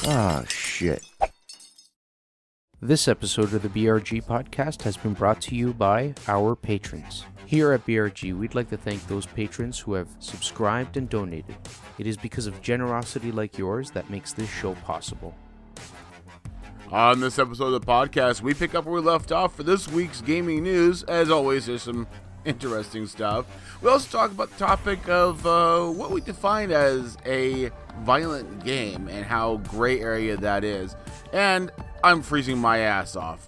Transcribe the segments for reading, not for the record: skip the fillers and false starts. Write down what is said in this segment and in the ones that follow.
Ah, shit. This episode of the BRG podcast has been brought to you by our patrons. Here at BRG, we'd like to thank those patrons who have subscribed and donated. It is because of generosity like yours that makes this show possible. On this episode of the podcast, we pick up where we left off for this week's gaming news. As always, there's some interesting stuff. We also talk about the topic of what we define as a violent game and how gray area that is. And I'm freezing my ass off.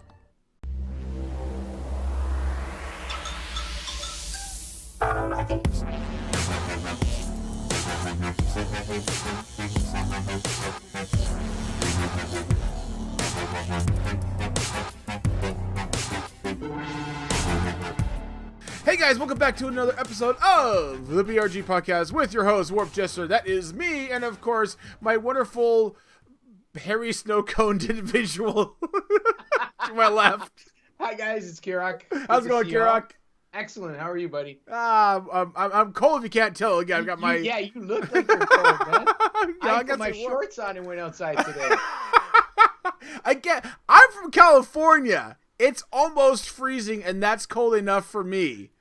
Hey guys, welcome back to another episode of the BRG podcast with your host, WarpedJester. That is me, and of course, my wonderful hairy snow-coned individual to my left. Hi guys, it's Kirrok. How's it going, Kirrok? Excellent. How are you, buddy? I'm cold if you can't tell. Again, I've got my... Yeah, you look like you're cold, man. Yeah, I put my shorts on and went outside today. I'm from California. It's almost freezing, and that's cold enough for me.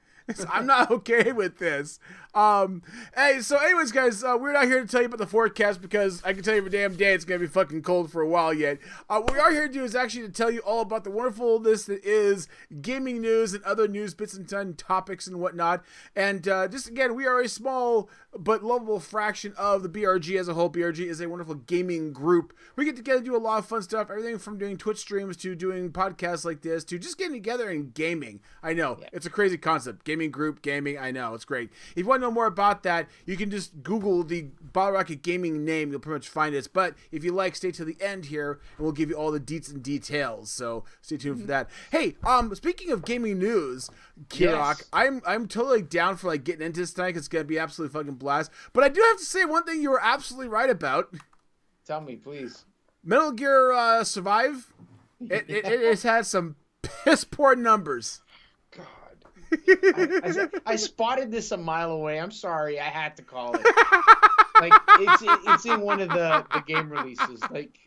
I'm not okay with this. Hey, so anyways, guys, we're not here to tell you about the forecast because I can tell you for damn day it's going to be fucking cold for a while yet. What we are here to do is actually to tell you all about the wonderfulness that is gaming news and other news bits and topics and whatnot. And just again, we are a small but lovable fraction of the BRG as a whole. BRG is a wonderful gaming group. We get together and do a lot of fun stuff, everything from doing Twitch streams to doing podcasts like this to just getting together and gaming. I know, It's a crazy concept. Gaming group, gaming, I know, it's great. If you want to know more about that, you can just Google the Bottle Rocket Gaming name. You'll pretty much find it. But if you like, stay till the end here, and we'll give you all the deets and details. So stay tuned for that. Hey, speaking of gaming news, Kirrok, yes. I'm totally down for like getting into this tonight. It's gonna be absolutely fucking blast. But I do have to say one thing you were absolutely right about. Tell me, please. Metal Gear Survive. It has had some piss poor numbers. I spotted this a mile away. I'm sorry, I had to call it. Like it's in one of the game releases. Like,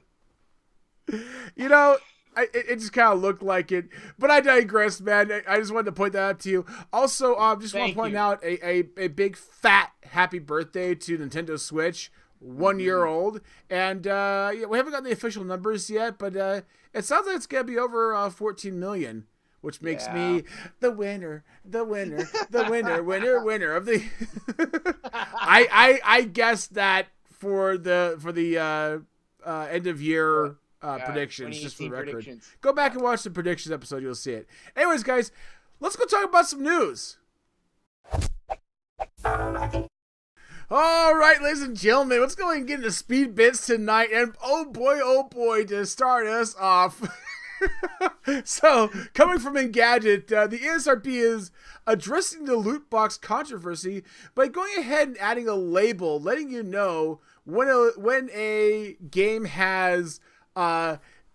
you know, it just kind of looked like it. But I digress, man. I just wanted to point that out to you. Also, just want to point out a big fat happy birthday to Nintendo Switch. 1 year old, and we haven't got the official numbers yet, but it sounds like it's gonna be over 14 million. Which makes me the winner of the. I guess that for the end of year predictions, just for the record. Go back and watch the predictions episode. You'll see it. Anyways, guys, let's go talk about some news. All right, ladies and gentlemen, let's go and get into speed bits tonight. And oh boy, to start us off. So, coming from Engadget, the ESRB is addressing the loot box controversy by going ahead and adding a label letting you know when a game has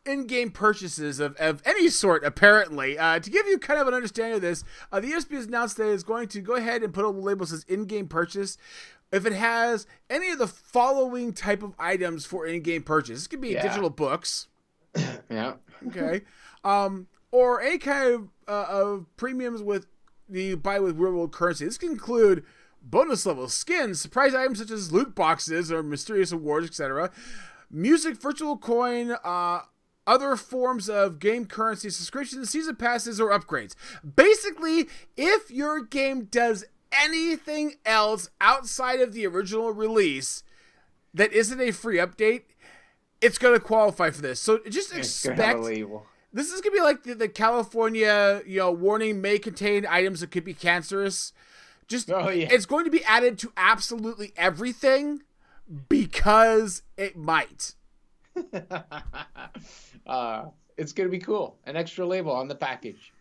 in-game purchases of any sort, apparently. To give you kind of an understanding of this, the ESRB has announced that it's going to go ahead and put a label that says in-game purchase if it has any of the following type of items for in-game purchase. This could be digital books. Yeah. Okay. Or any kind of premiums with you buy with real world currency. This can include bonus levels, skins, surprise items such as loot boxes or mysterious awards, etc. Music, virtual coin, other forms of game currency, subscriptions, season passes, or upgrades. Basically, if your game does anything else outside of the original release that isn't a free update, it's going to qualify for this. So just expect this is going to be like the California, warning may contain items that could be cancerous. It's going to be added to absolutely everything because it might. It's going to be cool. An extra label on the package.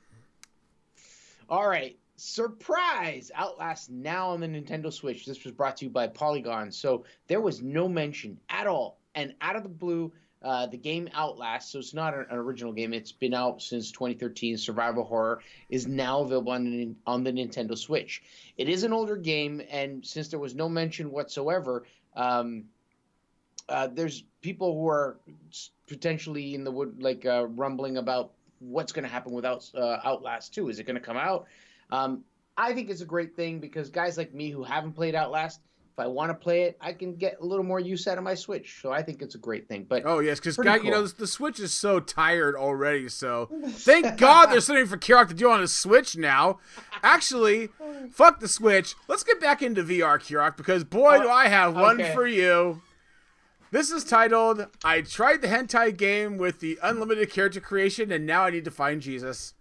All right. Surprise! Outlast now on the Nintendo Switch. This was brought to you by Polygon. So there was no mention at all. And out of the blue, the game Outlast, so it's not an original game. It's been out since 2013. Survival horror is now available on the Nintendo Switch. It is an older game, and since there was no mention whatsoever, there's people who are potentially in the wood, like rumbling about what's going to happen with Outlast 2. Is it going to come out? I think it's a great thing because guys like me who haven't played Outlast, if I want to play it, I can get a little more use out of my Switch. So I think it's a great thing. But oh yes, because cool. you know the Switch is so tired already. So thank God there's something for Kirok to do on his Switch now. Actually, fuck the Switch. Let's get back into VR, Kirok, because boy do I have one for you. This is titled "I Tried the Hentai Game with the Unlimited Character Creation, and now I need to find Jesus."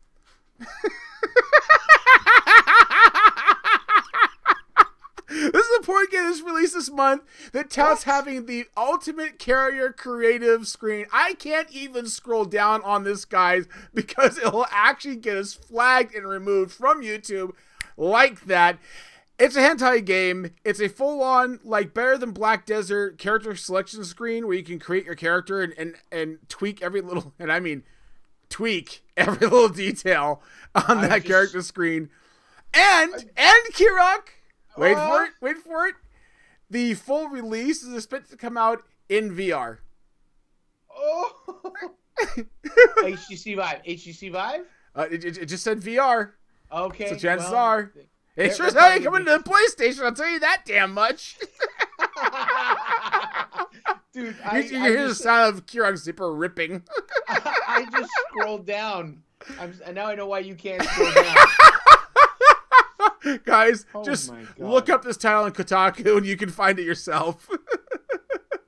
This is a point game that's released this month that touts having the ultimate carrier creative screen. I can't even scroll down on this, guys, because it will actually get us flagged and removed from YouTube like that. It's a hentai game. It's a full-on, like, better than Black Desert character selection screen where you can create your character and tweak every little, and I mean tweak every little detail on that character screen. And Kirok, wait for it. The full release is expected to come out in VR. Oh. HTC Vive? It just said VR. Okay. So chances are. It sure as hell ain't coming to the PlayStation, I'll tell you that damn much. Dude, you hear the sound of Kirok's zipper ripping. I just scrolled down. And now I know why you can't scroll down. Guys, just look up this title on Kotaku and you can find it yourself.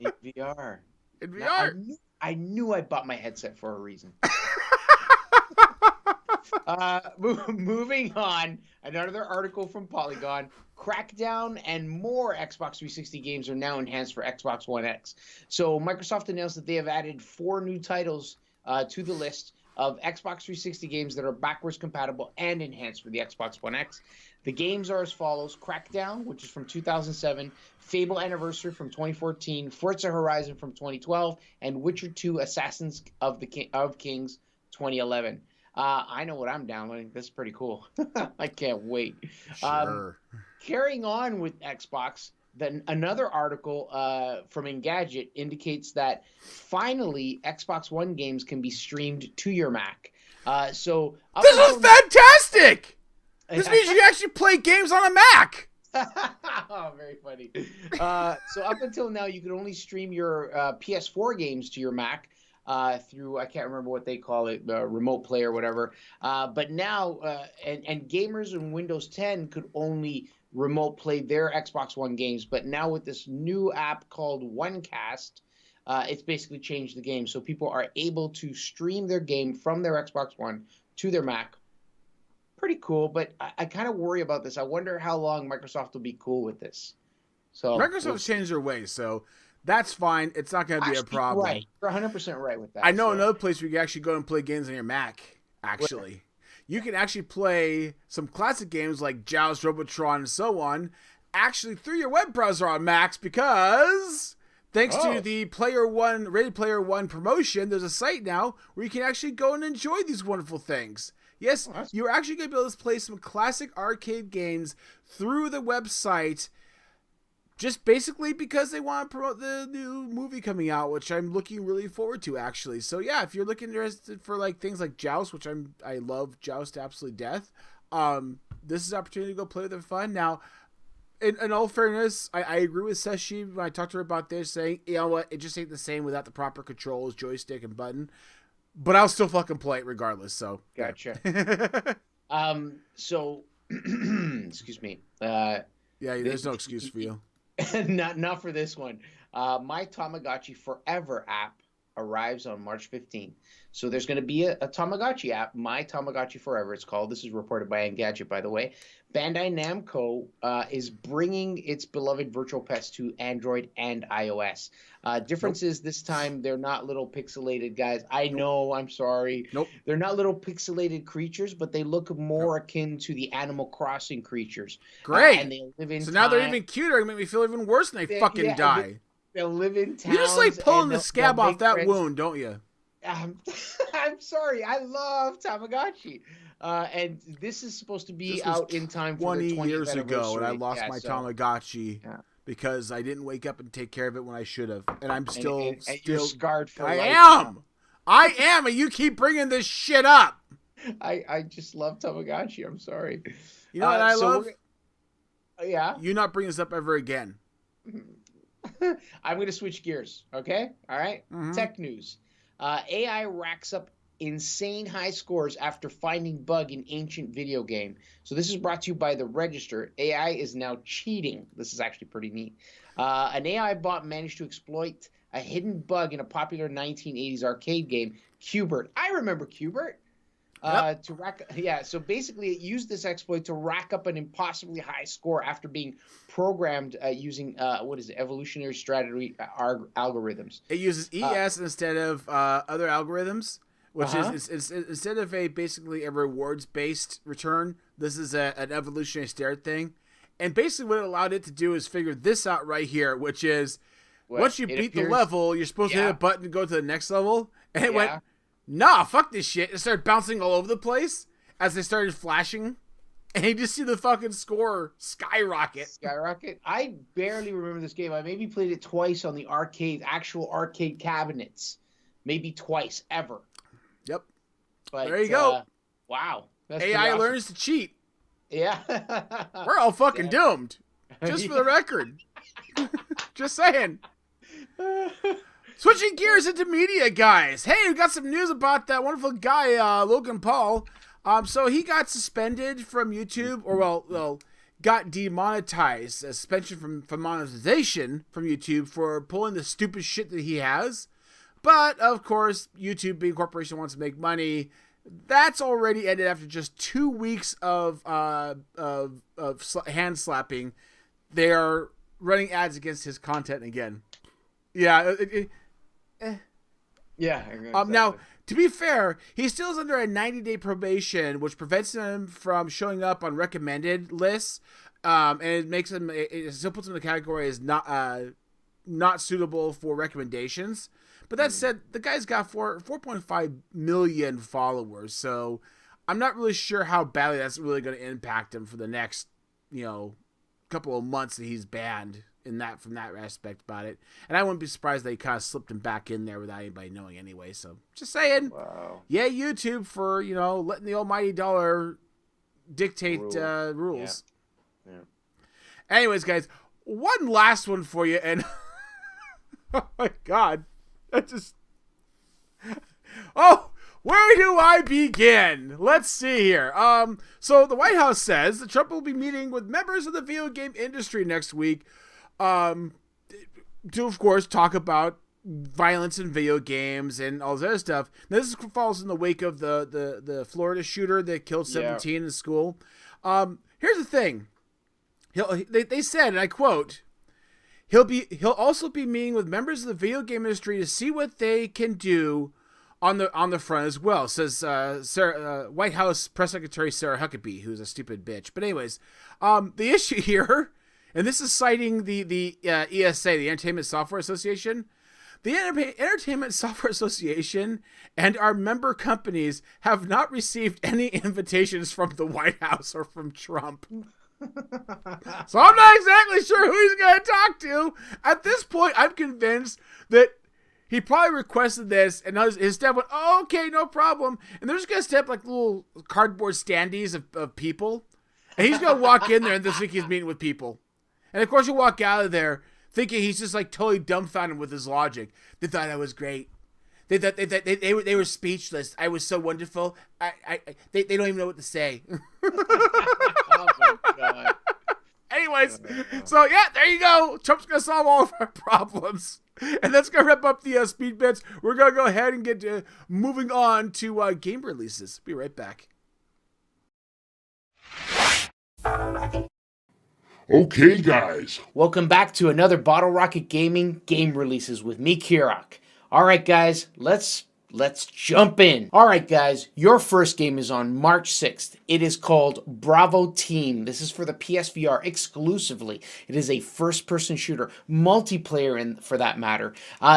In VR. In VR. Now, I knew I bought my headset for a reason. Moving on, another article from Polygon. Crackdown and more Xbox 360 games are now enhanced for Xbox One X. So Microsoft announced that they have added 4 new titles to the list of Xbox 360 games that are backwards compatible and enhanced for the Xbox One X. The games are as follows: Crackdown, which is from 2007, Fable Anniversary from 2014, Forza Horizon from 2012, and Witcher 2 Assassins of Kings 2011. I know what I'm downloading. This is pretty cool. I can't wait. Sure. Carrying on with Xbox, then another article from Engadget indicates that finally Xbox One games can be streamed to your Mac. This is fantastic! This means you can actually play games on a Mac! Oh, very funny. So up until now, you could only stream your PS4 games to your Mac through, I can't remember what they call it, remote play or whatever. But now, and gamers in Windows 10 could only remote play their Xbox One games. But now with this new app called OneCast, it's basically changed the game. So people are able to stream their game from their Xbox One to their Mac. Pretty cool, but I kind of worry about this. I wonder how long Microsoft will be cool with this. So Microsoft's changed their ways, so that's fine. It's not going to be a problem. Right. You're 100% right with that. I know another place where you can actually go and play games on your Mac, actually. Where? You can actually play some classic games like Joust, Robotron, and so on, actually through your web browser on Macs because thanks to the Ready Player One promotion, there's a site now where you can actually go and enjoy these wonderful things. Yes, you're actually going to be able to play some classic arcade games through the website just basically because they want to promote the new movie coming out, which I'm looking really forward to, actually. So, yeah, if you're looking interested for like things like Joust, which I love Joust to absolute death, this is an opportunity to go play with them fun. Now, in all fairness, I agree with Seshaela when I talked to her about this, saying, you know what, it just ain't the same without the proper controls, joystick, and button. But I'll still fucking play it regardless, so. Gotcha. So, excuse me. Yeah, there's no excuse for you. Not for this one. My Tamagotchi Forever app arrives on March 15th. So there's going to be a Tamagotchi app, My Tamagotchi Forever, it's called. This is reported by Engadget, by the way. Bandai Namco is bringing its beloved virtual pets to Android and iOS. Difference is this time they're not little pixelated guys. I know, I'm sorry. Nope. They're not little pixelated creatures, but they look more akin to the Animal Crossing creatures. Great. And they live in now they're even cuter. It make me feel even worse when they fucking die. They'll live in towns. You just like pulling the scab off that wound, don't you? I'm sorry. I love Tamagotchi. And this is supposed to be out in time for the 20th years ago, and I anniversary. lost my Tamagotchi because I didn't wake up and take care of it when I should have, and I'm still you're scarred for I life. I am, and you keep bringing this shit up. I just love Tamagotchi. I'm sorry. You know what I love? Yeah. You not bring this up ever again. I'm going to switch gears. Okay. All right. Mm-hmm. Tech news. AI racks up insane high scores after finding bug in ancient video game. So this is brought to you by the Register. AI is now cheating. This is actually pretty neat. An AI bot managed to exploit a hidden bug in a popular 1980s arcade game, Qbert. I remember Qbert. Yep. So basically it used this exploit to rack up an impossibly high score after being programmed using evolutionary strategy algorithms. It uses ES instead of other algorithms, which is instead of basically a rewards based return, this is an evolutionary stare thing. And basically what it allowed it to do is figure this out right here, which is once you beat the level, you're supposed to hit a button to go to the next level. And it went, nah, fuck this shit. It started bouncing all over the place as they started flashing. And you just see the fucking score skyrocket. I barely remember this game. I maybe played it twice on the actual arcade cabinets. Maybe twice, ever. Yep. But there you go. Wow. That's AI awesome. learns to cheat. Yeah. We're all fucking doomed. Just for the record. Just saying. Switching gears into media, guys. Hey, we got some news about that wonderful guy, Logan Paul. So he got suspended from YouTube, or got demonetized, suspension from monetization from YouTube for pulling the stupid shit that he has. But of course, YouTube, being a corporation, wants to make money. That's already ended after just 2 weeks of hand slapping. They are running ads against his content again. Yeah. Yeah. Exactly. Now, to be fair, he still is under a 90-day probation, which prevents him from showing up on recommended lists, and it still puts him in the category as not suitable for recommendations. But that said, the guy's got 4.5 million followers, so I'm not really sure how badly that's really going to impact him for the next, couple of months that he's banned from that aspect about it. And I wouldn't be surprised they kind of slipped him back in there without anybody knowing anyway. So just saying, wow. Yeah, YouTube for, letting the almighty dollar dictate rules. Yeah. Anyways, guys, one last one for you. And oh my God, where do I begin? Let's see here. So the White House says that Trump will be meeting with members of the video game industry next week, to, of course, talk about violence in video games and all this other stuff. Now, this falls in the wake of the Florida shooter that killed 17 in school. Here's the thing. They said, and I quote, he'll also be meeting with members of the video game industry to see what they can do on the front as well, says White House Press Secretary Sarah Huckabee, who's a stupid bitch. But anyways, the issue here, and this is citing the ESA, the Entertainment Software Association. The Entertainment Software Association and our member companies have not received any invitations from the White House or from Trump. So I'm not exactly sure who he's going to talk to. At this point, I'm convinced that he probably requested this, and his staff went, "Oh, okay, no problem." And they're just going to step like little cardboard standees of people. And he's going to walk in there and just think he's meeting with people. And of course, you walk out of there thinking he's just like totally dumbfounded with his logic. They thought I was great. They thought they were speechless. I was so wonderful. They don't even know what to say. Oh my God. Anyways, so yeah, there you go. Trump's gonna solve all of our problems, and that's gonna wrap up the speed bits. We're gonna go ahead and get moving on to game releases. Be right back. Okay, guys. Welcome back to another Bottle Rocket Gaming game releases with me, Kirrok. All right, guys, let's jump in. All right, guys, your first game is on March 6th. It is called Bravo Team. This is for the PSVR exclusively. It is a first-person shooter, multiplayer for that matter.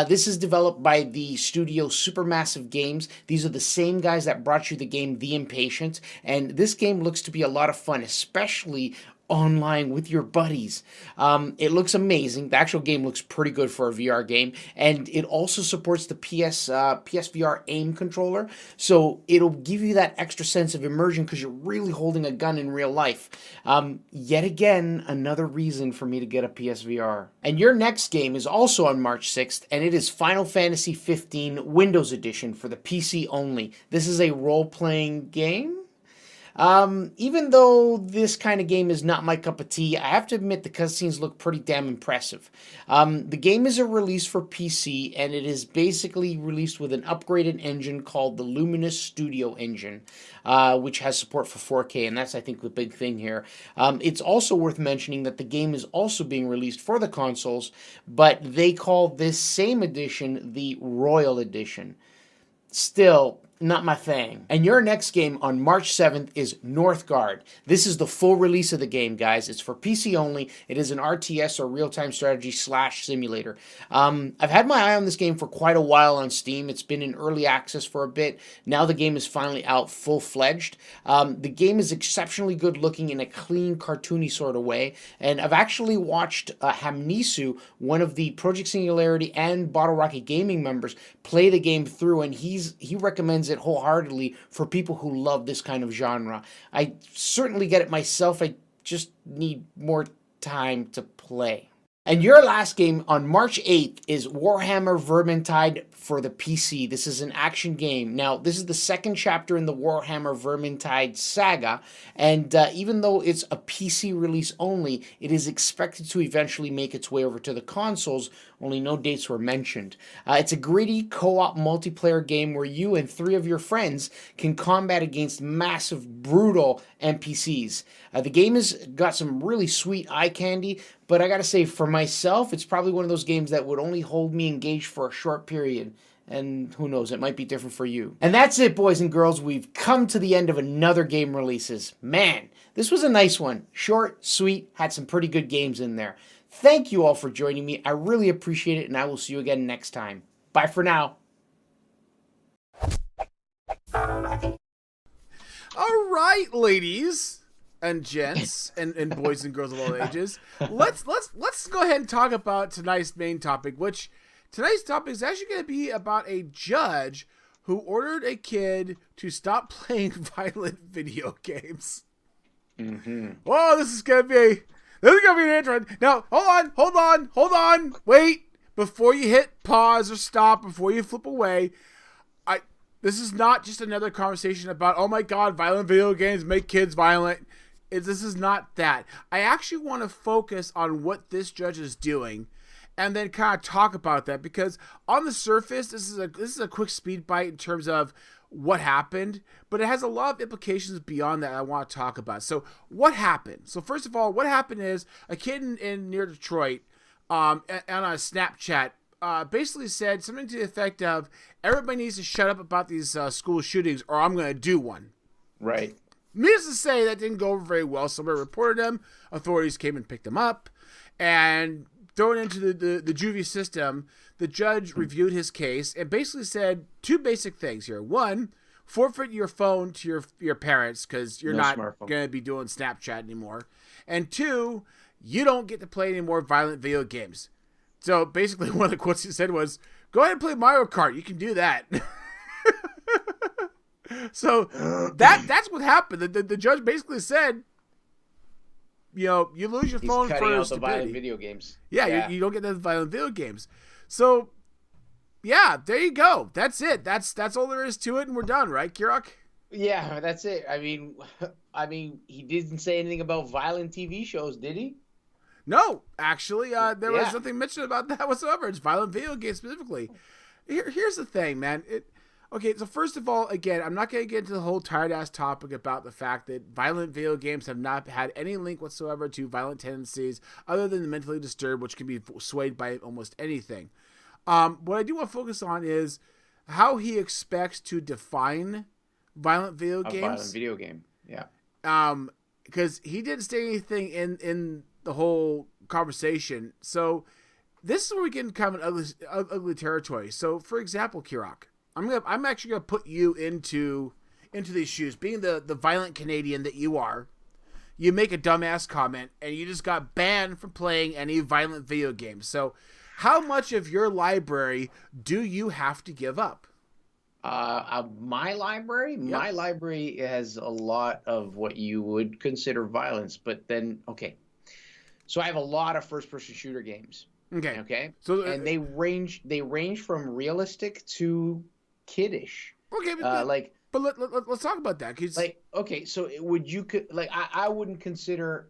This is developed by the studio Supermassive Games. These are the same guys that brought you the game The Impatient, and this game looks to be a lot of fun, especially online with your buddies. It looks amazing. The actual game looks pretty good for a VR game, and it also supports the PSVR aim controller, so it'll give you that extra sense of immersion because you're really holding a gun in real life. Yet again, another reason for me to get a PSVR. And your next game is also on March 6th, and it is Final Fantasy 15 Windows Edition for the PC only. This is a role-playing game. Even though this kind of game is not my cup of tea, I have to admit the cutscenes look pretty damn impressive. The game is a release for PC, and it is basically released with an upgraded engine called the Luminous Studio Engine, which has support for 4K, and that's, I think, the big thing here. It's also worth mentioning that the game is also being released for the consoles, but they call this same edition the Royal Edition. Still, not my thing. And your next game on March 7th is Northgard. This is the full release of the game, guys. It's for PC only. It is an RTS, or real-time strategy / simulator. I've had my eye on this game for quite a while on Steam. It's been in early access for a bit. Now the game is finally out full-fledged. The game is exceptionally good looking in a clean, cartoony sort of way. And I've actually watched Hamnisu, one of the Project Singularity and Bottle Rocket Gaming members, play the game through, and he recommends it wholeheartedly for people who love this kind of genre. I certainly get it myself. I just need more time to play. And your last game on March 8th is Warhammer Vermintide for the PC. This is an action game. Now, this is the second chapter in the Warhammer Vermintide saga, and even though it's a PC release only, it is expected to eventually make its way over to the consoles, only no dates were mentioned. It's a gritty co-op multiplayer game where you and 3 of your friends can combat against massive, brutal NPCs. The game has got some really sweet eye candy, but I gotta say, for myself, it's probably one of those games that would only hold me engaged for a short period. And who knows, it might be different for you. And that's it, boys and girls. We've come to the end of another game releases. Man, this was a nice one. Short, sweet, had some pretty good games in there. Thank you all for joining me. I really appreciate it, and I will see you again next time. Bye for now. All right, ladies and gents and boys and girls of all ages, let's go ahead and talk about tonight's main topic, which tonight's topic is actually going to be about a judge who ordered a kid to stop playing violent video games. Oh, this is going to be an interesting. Now, hold on, wait. Before you hit pause or stop, before you flip away, this is not just another conversation about, oh my God, violent video games make kids violent. This is not that. I actually want to focus on what this judge is doing, and then kind of talk about that, because on the surface, this is a quick speed bite in terms of what happened, but it has a lot of implications beyond that I want to talk about. So what happened? So first of all, what happened is a kid in near Detroit, on a Snapchat, basically said something to the effect of, everybody needs to shut up about these school shootings, or I'm going to do one. Right. Needless to say, that didn't go over very well. Somebody reported him. Authorities came and picked him up, and thrown into the juvie system. The judge reviewed his case and basically said 2 basic things here. 1, forfeit your phone to your parents, because you're not going to be doing Snapchat anymore. And 2, you don't get to play any more violent video games. So basically, one of the quotes he said was, go ahead and play Mario Kart. You can do that. So that's what happened. The judge basically said, you lose your phone for cutting out the stupidity. violent video games. Yeah. You don't get the violent video games. So, yeah, there you go. That's it. That's all there is to it, and we're done, right, Kirok? Yeah, that's it. I mean, he didn't say anything about violent TV shows, did he? No, actually, there was nothing mentioned about that whatsoever. It's violent video games specifically. Here's the thing, man. Okay, so first of all, again, I'm not going to get into the whole tired-ass topic about the fact that violent video games have not had any link whatsoever to violent tendencies other than the mentally disturbed, which can be swayed by almost anything. What I do want to focus on is how he expects to define violent video games. A violent video game, yeah. Because he didn't say anything in the whole conversation. So this is where we get into kind of an ugly territory. So, for example, Kirok, I'm actually gonna put you into these shoes, being the violent Canadian that you are. you make a dumbass comment and you just got banned from playing any violent video games. So how much of your library do you have to give up? My library? Yep. My library has a lot of what you would consider violence, but then, okay. So I have a lot of first-person shooter games. Okay. Okay. So and they range from realistic to kiddish. Okay, but let's talk about that. Like, okay, so would you like I wouldn't consider.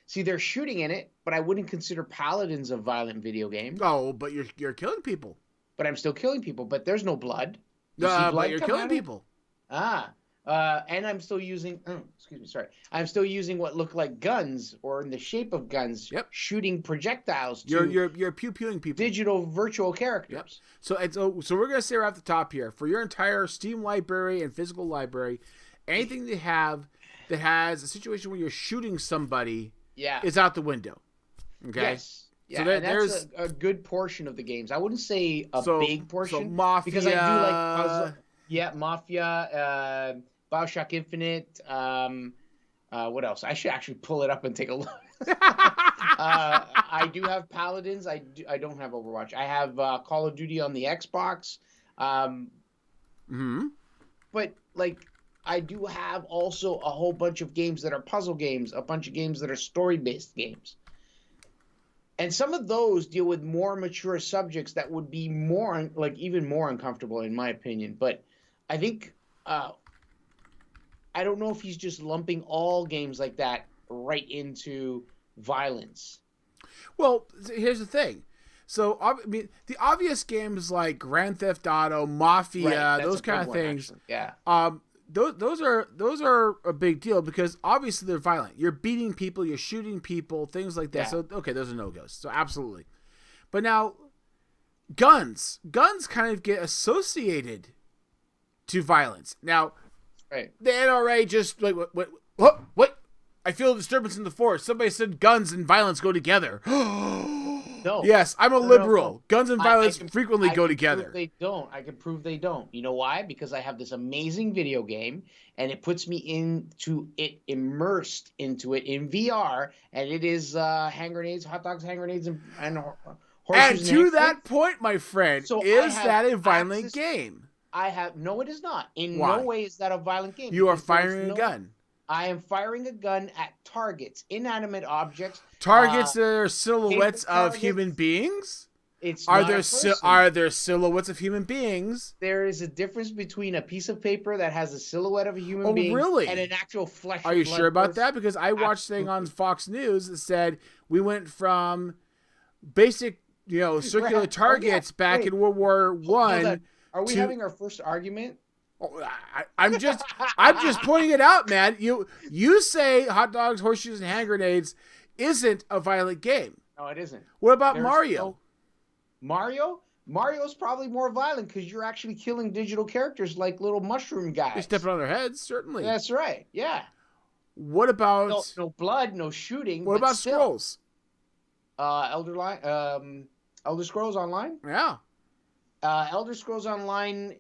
See, they're shooting in it, but I wouldn't consider Paladins a violent video game. Oh, but you're killing people. But I'm still killing people. But there's no blood. You see blood but you're come killing at it? people. And I'm still using. Excuse me, sorry. I'm still using what look like guns or in the shape of guns. Yep. Shooting projectiles. To You're pew-pewing people. Digital virtual characters. Yep. So we're gonna say right off the top here, for your entire Steam library and physical library, anything they have that has a situation where you're shooting somebody, is out the window. Okay. Yes. Yeah, so and that's a good portion of the games. I wouldn't say a big portion. So Mafia, because I do like puzzle. Yeah, Mafia, BioShock Infinite. What else? I should actually pull it up and take a look. I do have Paladins. I don't have Overwatch. I have Call of Duty on the Xbox. But like, I do have also a whole bunch of games that are puzzle games, a bunch of games that are story-based games. And some of those deal with more mature subjects that would be more, like, even more uncomfortable, in my opinion. But I think, I don't know if he's just lumping all games like that right into violence. Well, here's the thing. So, I mean, the obvious games like Grand Theft Auto, Mafia, those kind of things. Actually. Yeah. Those are a big deal because obviously they're violent. You're beating people, you're shooting people, things like that. Yeah. So okay, those are no-goes. So absolutely. But now guns kind of get associated to violence. Now, right. The NRA just like what? I feel a disturbance in the force. Somebody said guns and violence go together. No. Yes, I'm a liberal. No. Guns and violence frequently go together. They don't. I can prove they don't. You know why? Because I have this amazing video game, and it puts me immersed into it in VR, and it is hand grenades, hot dogs, hand grenades, and horseshoes. And to that point, my friend, so is that a violent game? No, it is not. In Why? no way is that a violent game. You are firing a gun. I am firing a gun at targets, inanimate objects. Targets that are silhouettes of human beings? Are there silhouettes of human beings? There is a difference between a piece of paper that has a silhouette of a human being really? And an actual flesh. Are you sure about person. that? Because I watched thing on Fox News that said we went from basic, circular targets back in World War I. Are we having our first argument? Oh, I'm just pointing it out, man. You say hot dogs, horseshoes, and hand grenades isn't a violent game. No, it isn't. What about Mario? Mario's probably more violent because you're actually killing digital characters like little mushroom guys. You're stepping on their heads, certainly. That's right. Yeah. What about no blood, no shooting? What about Scrolls? Elder Scrolls Online. Yeah. Elder Scrolls Online.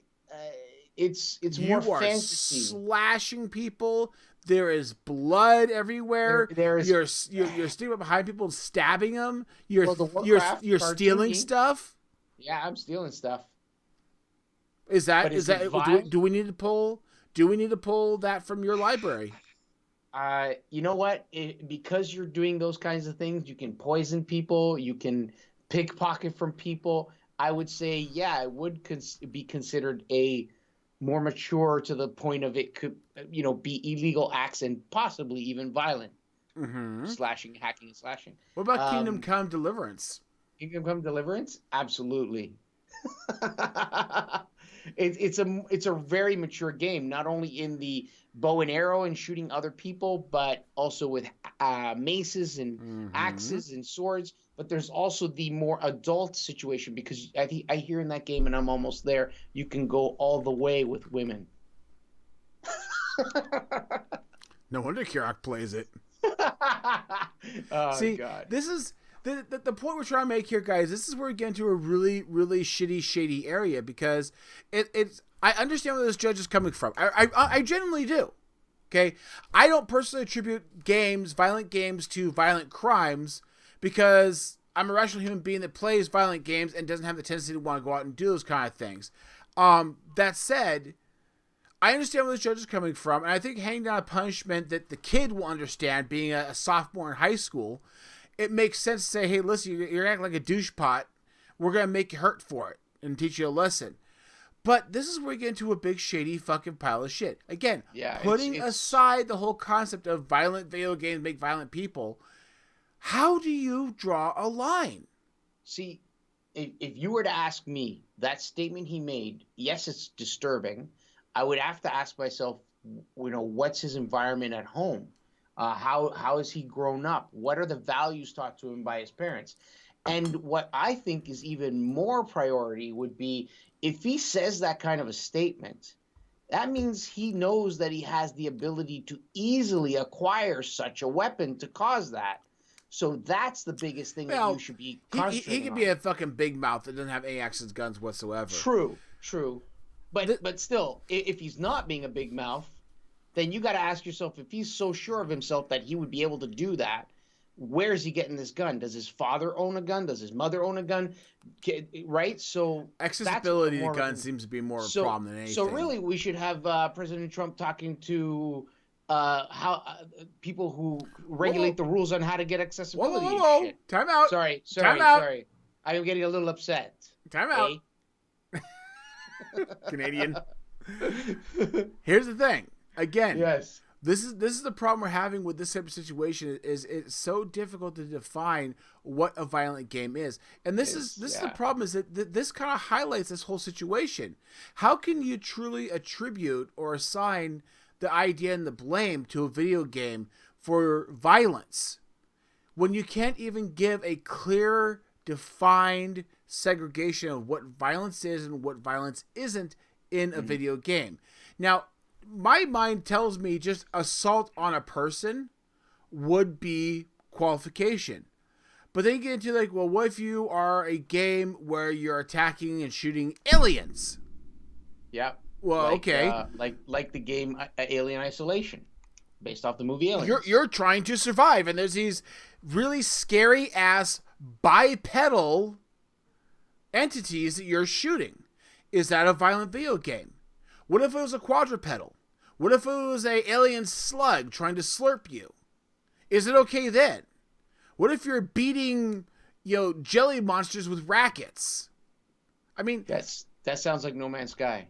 It's more fantasy. Slashing people. There is blood everywhere. You're standing behind people and stabbing them. You're stealing stuff. Yeah, I'm stealing stuff. Do we need to pull that from your library? You know what? Because you're doing those kinds of things, you can poison people. You can pickpocket from people. I would say, yeah, it would be considered a more mature to the point of it could, be illegal acts and possibly even violent. Mm-hmm. Hacking and slashing. What about Kingdom Come Deliverance? Kingdom Come Deliverance? Absolutely. It's a very mature game, not only in the bow and arrow and shooting other people, but also with maces and axes and swords. But there's also the more adult situation because I hear in that game, and I'm almost there, you can go all the way with women. No wonder Kirok plays it. Oh, see, God. This is the point we're trying to make here, guys. This is where we get into a really, really shady area because it's. I understand where this judge is coming from. I genuinely do. Okay? I don't personally attribute violent games to violent crimes because I'm a rational human being that plays violent games and doesn't have the tendency to want to go out and do those kind of things. That said, I understand where the judge is coming from, and I think handing down a punishment that the kid will understand, being a sophomore in high school, it makes sense to say, hey, listen, you're acting like a douche pot. We're going to make you hurt for it and teach you a lesson. But this is where we get into a big, shady fucking pile of shit. Again, putting aside the whole concept of violent video games make violent people, how do you draw a line? See, if you were to ask me, that statement he made, yes, it's disturbing. I would have to ask myself, what's his environment at home? How has he grown up? What are the values taught to him by his parents? And what I think is even more priority would be if he says that kind of a statement, that means he knows that he has the ability to easily acquire such a weapon to cause that. So that's the biggest thing that you should be concentrating on. He could be a fucking big mouth that doesn't have any access guns whatsoever. True. But still, if he's not being a big mouth, then you got to ask yourself, if he's so sure of himself that he would be able to do that, where is he getting this gun? Does his father own a gun? Does his mother own a gun? Right? So accessibility to guns seems to be more of a problem than anything. So really, we should have President Trump talking to people who regulate the rules on how to get accessibility. Whoa. Shit. Time out. Sorry. Time out. I'm getting a little upset. Time out. Canadian. Here's the thing. Again, yes. This is the problem we're having with this type of situation. Is it's so difficult to define what a violent game is, and this is the problem. Is that this kind of highlights this whole situation. How can you truly attribute or assign the idea and the blame to a video game for violence when you can't even give a clear, defined segregation of what violence is and what violence isn't in a video game? Now, my mind tells me just assault on a person would be qualification. But then you get into like, well, what if you are a game where you're attacking and shooting aliens? Yeah. Well, okay. Like the game Alien Isolation, based off the movie Aliens. You're trying to survive, and there's these really scary ass bipedal entities that you're shooting. Is that a violent video game? What if it was a quadrupedal? What if it was a alien slug trying to slurp you? Is it okay then? What if you're beating, jelly monsters with rackets? I mean, that sounds like No Man's Sky.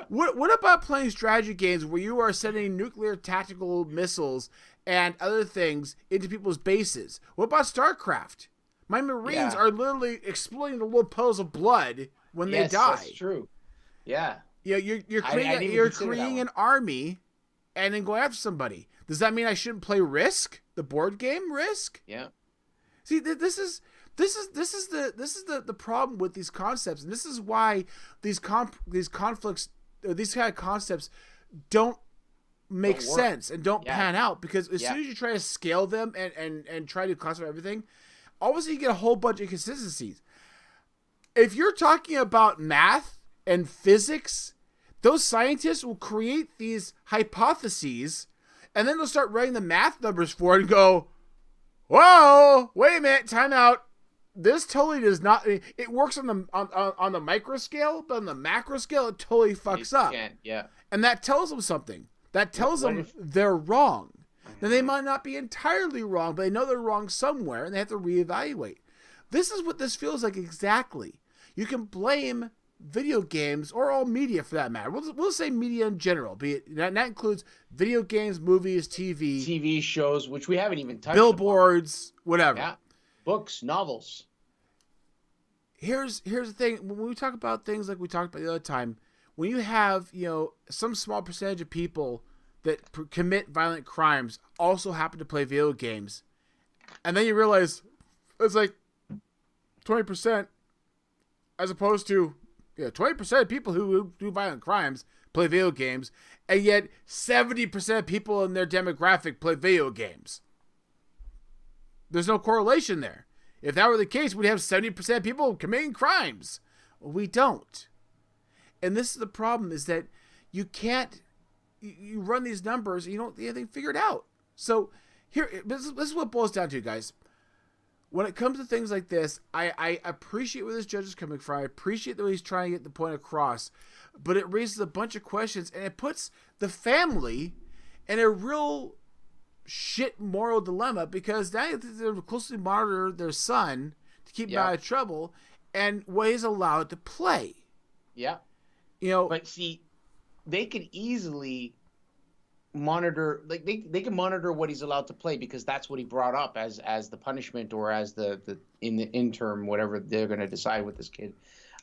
What about playing strategy games where you are sending nuclear tactical missiles and other things into people's bases? What about StarCraft? My Marines are literally exploding the little puddles of blood when they die. That's true. Yeah. You're creating an army and then going after somebody. Does that mean I shouldn't play Risk, the board game Risk? Yeah. See, this is the problem with these concepts, and this is why these conflicts, these kind of concepts, don't make sense and don't pan out, because as soon as you try to scale them and try to classify everything, obviously you get a whole bunch of inconsistencies. If you're talking about math and physics, those scientists will create these hypotheses, and then they'll start writing the math numbers for it and go, whoa, wait a minute, time out. This totally does not. It works on the micro scale, but on the macro scale, it totally fucks up. Yeah. And that tells them something. That tells them they're wrong. Now, they might not be entirely wrong, but they know they're wrong somewhere, and they have to reevaluate. This is what this feels like exactly. You can blame video games, or all media for that matter. We'll say media in general. That includes video games, movies, TV shows, which we haven't even touched billboards, whatever. Yeah. Books, novels. Here's the thing. When we talk about things like we talked about the other time, when you have some small percentage of people that commit violent crimes also happen to play video games, and then you realize it's like 20%, as opposed to 20% of people who do violent crimes play video games, and yet 70% of people in their demographic play video games. There's no correlation there. If that were the case, we'd have 70% of people committing crimes. Well, we don't. And this is the problem, is that you can't, you run these numbers and you don't get anything figured out. So here, this is what it boils down to, guys. When it comes to things like this, I appreciate where this judge is coming from. I appreciate the way he's trying to get the point across, but it raises a bunch of questions, and it puts the family in a real shit moral dilemma, because now they're closely monitor their son to keep him out of trouble, and what he's allowed to play. Yeah. You know, but see, they could easily monitor, like they can monitor what he's allowed to play, because that's what he brought up as the punishment, or as the in the interim, whatever they're going to decide with this kid.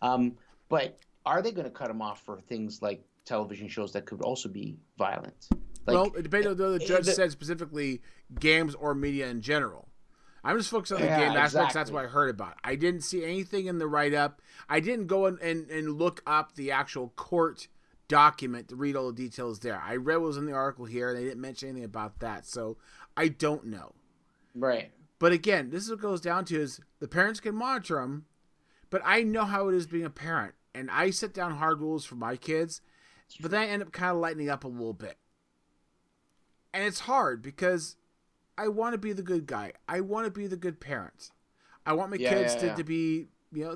But are they going to cut him off for things like television shows that could also be violent? Like, well, it depends on the judge said specifically games or media in general. I'm just focused on the game aspects. Exactly. That's what I heard about. I didn't see anything in the write-up. I didn't go and look up the actual court document to read all the details there. I read what was in the article here, and they didn't mention anything about that. So I don't know. Right. But again, this is what it goes down to, is the parents can monitor them, but I know how it is being a parent. And I set down hard rules for my kids, but then I end up kind of lightening up a little bit. And it's hard, because I want to be the good guy. I want to be the good parent. I want my kids to be,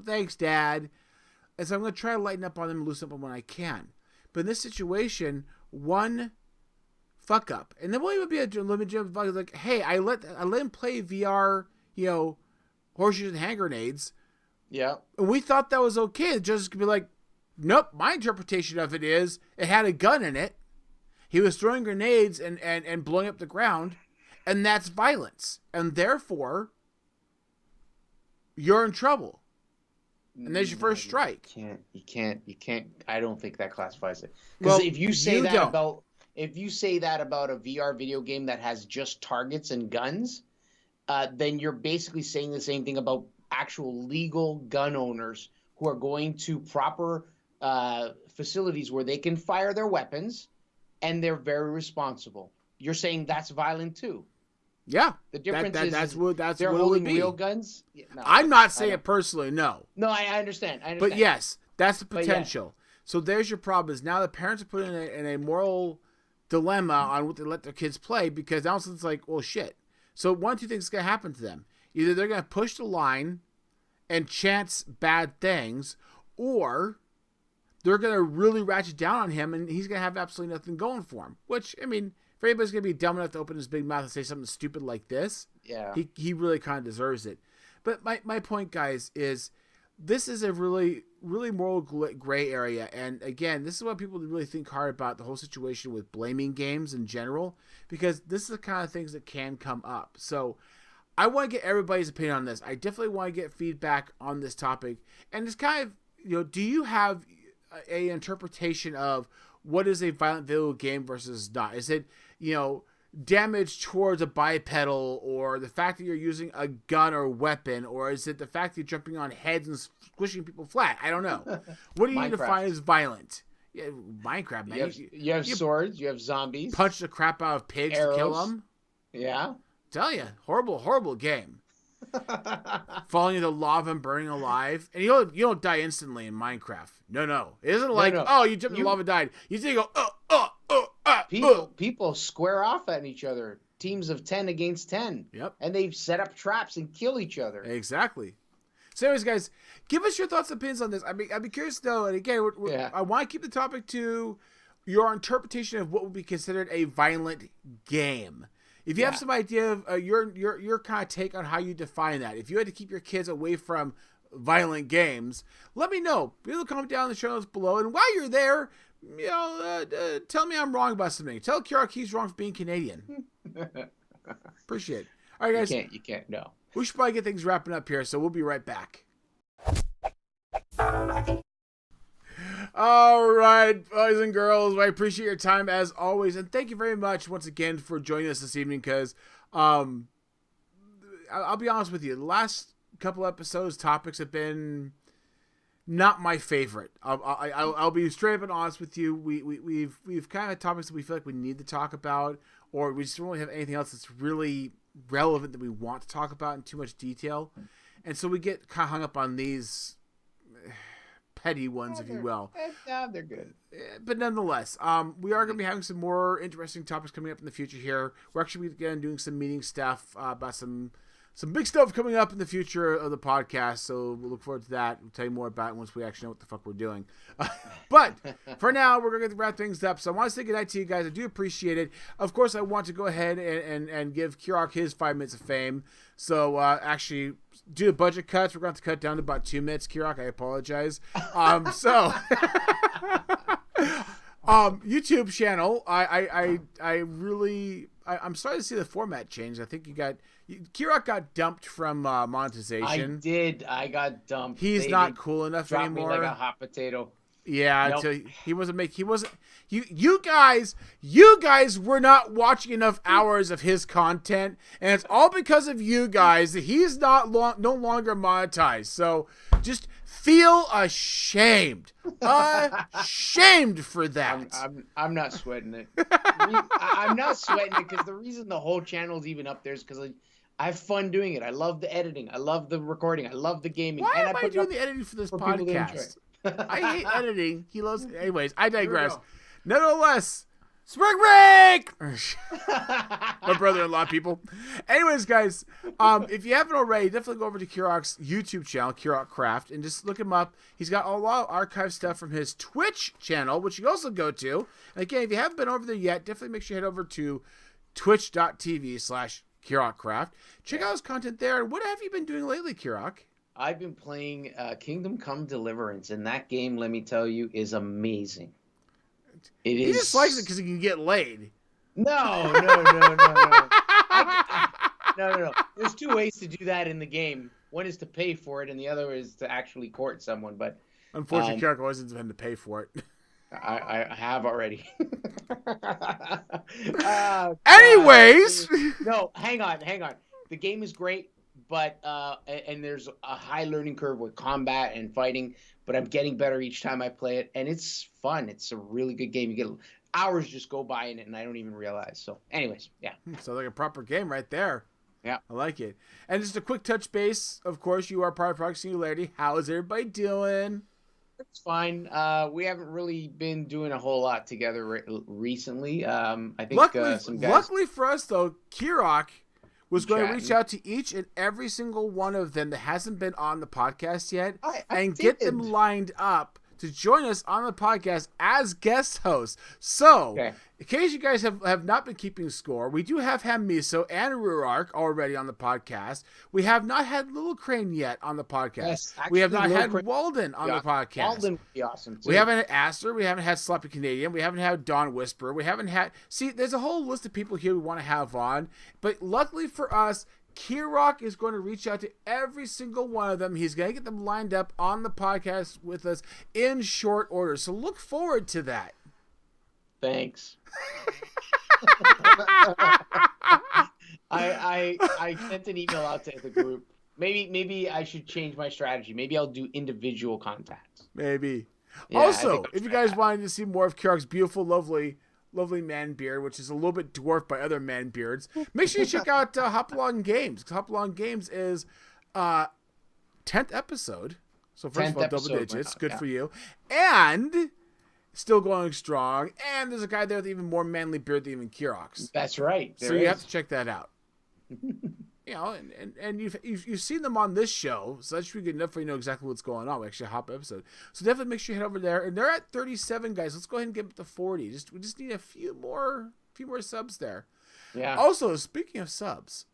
thanks, Dad. And so I'm going to try to lighten up on them and loosen up on when I can. But in this situation, one fuck up, and there won't even be a legitimate like, hey, I let him play VR, horseshoes and hand grenades. Yeah. And we thought that was okay. The judges could be like, nope, my interpretation of it is it had a gun in it. He was throwing grenades and blowing up the ground, and that's violence. And therefore, you're in trouble. And there's your first strike. You can't. I don't think that classifies it. Because if you say that about a VR video game that has just targets and guns, then you're basically saying the same thing about actual legal gun owners who are going to proper facilities where they can fire their weapons, and they're very responsible. You're saying that's violent too. Yeah, the difference is that's what they're what holding it would be. real guns. No, I'm not saying it personally. No. No, I understand. But yes, that's the potential. So there's your problem. Is now the parents are put in a moral dilemma on what they let their kids play, because now it's like, well, shit. So one of two things is going to happen to them. Either they're going to push the line and chance bad things, or they're going to really ratchet down on him, and he's going to have absolutely nothing going for him. Which, I mean, if anybody's going to be dumb enough to open his big mouth and say something stupid like this, he really kind of deserves it. But my point, guys, is this is a really, really moral gray area. And again, this is what people really think hard about the whole situation with blaming games in general, because this is the kind of things that can come up. So I want to get everybody's opinion on this. I definitely want to get feedback on this topic. And it's kind of, do you have a interpretation of what is a violent video game versus not? Is it, damage towards a bipedal, or the fact that you're using a gun or weapon, or is it the fact that you're jumping on heads and squishing people flat? I don't know. What do you define as violent? Yeah, Minecraft, man. You have swords. You have zombies. Punch the crap out of pigs to kill them. Yeah. Tell you, horrible, horrible game. Falling into lava and burning alive, and you don't die instantly in Minecraft. No, it isn't like you jumped in lava and died. You see, you go People square off at each other. Teams of 10 against 10. Yep. And they've set up traps and kill each other. Exactly. So, anyways, guys, give us your thoughts and opinions on this. I'd be curious to know. And again, I want to keep the topic to your interpretation of what would be considered a violent game. If you have some idea of your kind of take on how you define that, if you had to keep your kids away from violent games, let me know. Be able to comment down in the show notes below. And while you're there, tell me I'm wrong about something. Tell Kirrok he's wrong for being Canadian. Appreciate it. All right, guys. You can't. No. We should probably get things wrapping up here, so we'll be right back. All right, boys and girls, I appreciate your time as always, and thank you very much once again for joining us this evening, because I'll be honest with you, the last couple episodes topics have been not my favorite. I'll be straight up and honest with you. We've kind of had topics that we feel like we need to talk about, or we just don't really have anything else that's really relevant that we want to talk about in too much detail, and so we get kind of hung up on these petty ones, if you will. No, they're good. But nonetheless, we are going to be having some more interesting topics coming up in the future here. We're actually again doing some meeting stuff about some big stuff coming up in the future of the podcast. So we'll look forward to that. We'll tell you more about it once we actually know what the fuck we're doing. But for now, we're going to wrap things up. So I want to say goodnight to you guys. I do appreciate it. Of course, I want to go ahead and give Kirok his 5 minutes of fame. So actually, due to budget cuts, we're going to have to cut down to about 2 minutes. Kirok, I apologize. YouTube channel. I'm starting to see the format change. I think Kirok got dumped from monetization. I did. I got dumped. He's not cool enough dropped anymore. Me like a hot potato. Yeah, Nope. until he wasn't. You guys were not watching enough hours of his content, and it's all because of you guys that he's no longer monetized. So just feel ashamed, ashamed for that. I'm not sweating it. I'm not sweating it because the reason the whole channel's even up there is because I have fun doing it. I love the editing. I love the recording. I love the gaming. Why and am I doing the editing for this podcast? I hate editing. He loves. Anyways, I digress. Nonetheless, spring break. My brother-in-law, people. Anyways, guys, if you haven't already, definitely go over to Kirok's YouTube channel, KirrokCraft, and just look him up. He's got a lot of archive stuff from his Twitch channel, which you can also go to. And again, if you haven't been over there yet, definitely make sure you head over to twitch.tv/KirrokCraft. Check out his content there. What have you been doing lately, Kirok? I've been playing Kingdom Come Deliverance, and that game, let me tell you, is amazing. He just likes it because he can get laid. No. No. There's two ways to do that in the game. One is to pay for it, and the other is to actually court someone. But unfortunately, Kirok always ends up having to pay for it. I have already. Anyways, no, hang on. The game is great, but and there's a high learning curve with combat and fighting. But I'm getting better each time I play it, and it's fun. It's a really good game. You get hours just go by in it, and I don't even realize. So, anyways, yeah. Sounds like a proper game right there. Yeah, I like it. And just a quick touch base. Of course, you are part of Project Singularity. How is everybody doing? It's fine. We haven't really been doing a whole lot together recently. I think some guys. Luckily for us, though, Kirok was going to reach Chatting. out to each and every single one of them that hasn't been on the podcast yet I and get them did. lined up to join us on the podcast as guest hosts. So, Okay. in case you guys have not been keeping score, we do have Hamiso and Ruark already on the podcast. We have not had Little Crane yet on the podcast. Yes, we have actually, not Lil had Crane- Walden on the podcast. Walden would be awesome too. We haven't had Aster. We haven't had Sloppy Canadian. We haven't had Dawn Whisperer. We haven't had... See, there's a whole list of people here we want to have on. But luckily for us, Kirok is going to reach out to every single one of them. He's going to get them lined up on the podcast with us in short order. So look forward to that. Thanks. I sent an email out to the group. Maybe I should change my strategy. Maybe I'll do individual contacts. Maybe. Yeah, I Also, think I'll if you try guys that. wanted to see more of Kirok's beautiful, lovely man beard, which is a little bit dwarfed by other man beards, make sure you check out Hopalong Games. Hopalong Games is 10th episode. So first of all, 10th double episode, digits. wow, Good yeah. for you. And still going strong. And there's a guy there with even more manly beard than even Kirok's. That's right. So you have to check that out. You know, and you've seen them on this show, so that should be good enough for you to know exactly what's going on. We actually hop episode, so definitely make sure you head over there. And they're at 37, guys. Let's go ahead and get up to 40. We just need a few more subs there. Yeah. Also, speaking of subs,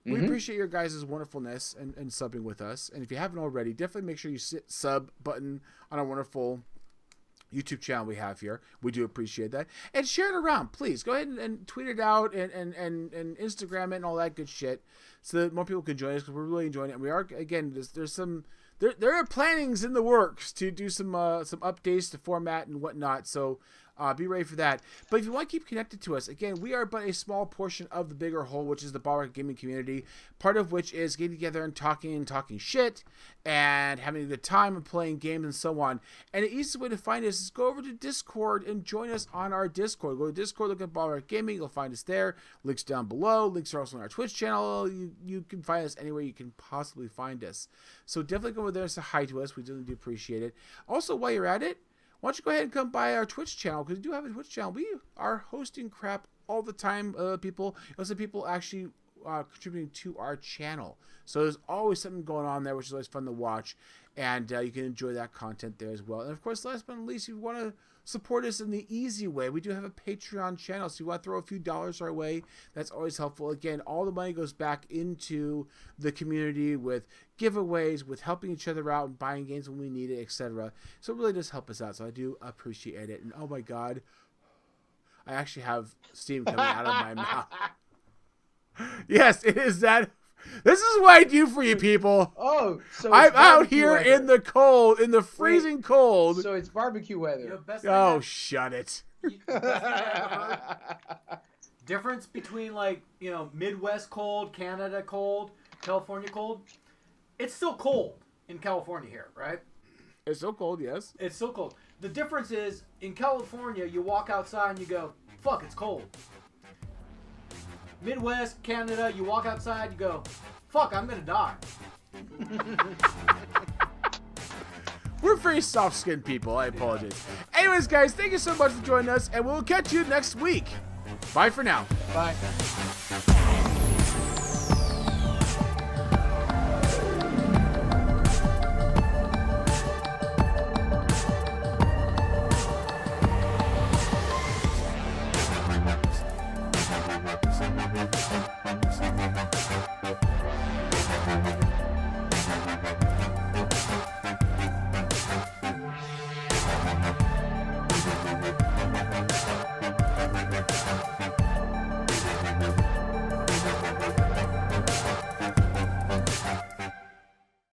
we Mhm. appreciate your guys' wonderfulness and subbing with us. And if you haven't already, definitely make sure you hit sub button on our wonderful YouTube channel we have here. We do appreciate that. And share it around, please. Go ahead and tweet it out and Instagram it and all that good shit so that more people can join us because we're really enjoying it. And we are, again, there's some... There are plannings in the works to do some updates to format and whatnot. So Be ready for that. But if you want to keep connected to us, again, we are but a small portion of the bigger whole, which is the Ball Gaming community. Part of which is getting together and talking shit and having a good time and playing games and so on. And the easiest way to find us is go over to Discord and join us on our Discord. Go to Discord, look at Ball Gaming, you'll find us there. Links down below. Links are also on our Twitch channel. You can find us anywhere you can possibly find us. So definitely go over there and say hi to us. We really do appreciate it. Also, while you're at it, why don't you go ahead and come by our Twitch channel, because we do have a Twitch channel. We are hosting crap all the time. People actually contributing to our channel. So there's always something going on there, which is always fun to watch. And you can enjoy that content there as well. And of course, last but not least, if you want to support us in the easy way, we do have a Patreon channel. So you want to throw a few dollars our way, that's always helpful. Again, all the money goes back into the community with giveaways, with helping each other out and buying games when we need it, etc. So it really does help us out. So I do appreciate it. And oh my God, I actually have steam coming out of my mouth. Yes, it is that. This is what I do for you people. Oh, so I'm out here weather. in the cold, in the freezing cold. So it's barbecue weather. Oh, shut it. Difference between Midwest cold, Canada cold, California cold. It's still cold in California here, right? It's so cold, yes. It's still cold. The difference is in California, you walk outside and you go, "Fuck, it's cold." Midwest, Canada, you walk outside, you go, "Fuck, I'm gonna die." We're very soft-skinned people. I apologize. Anyways, guys, thank you so much for joining us, and we'll catch you next week. Bye for now. Bye.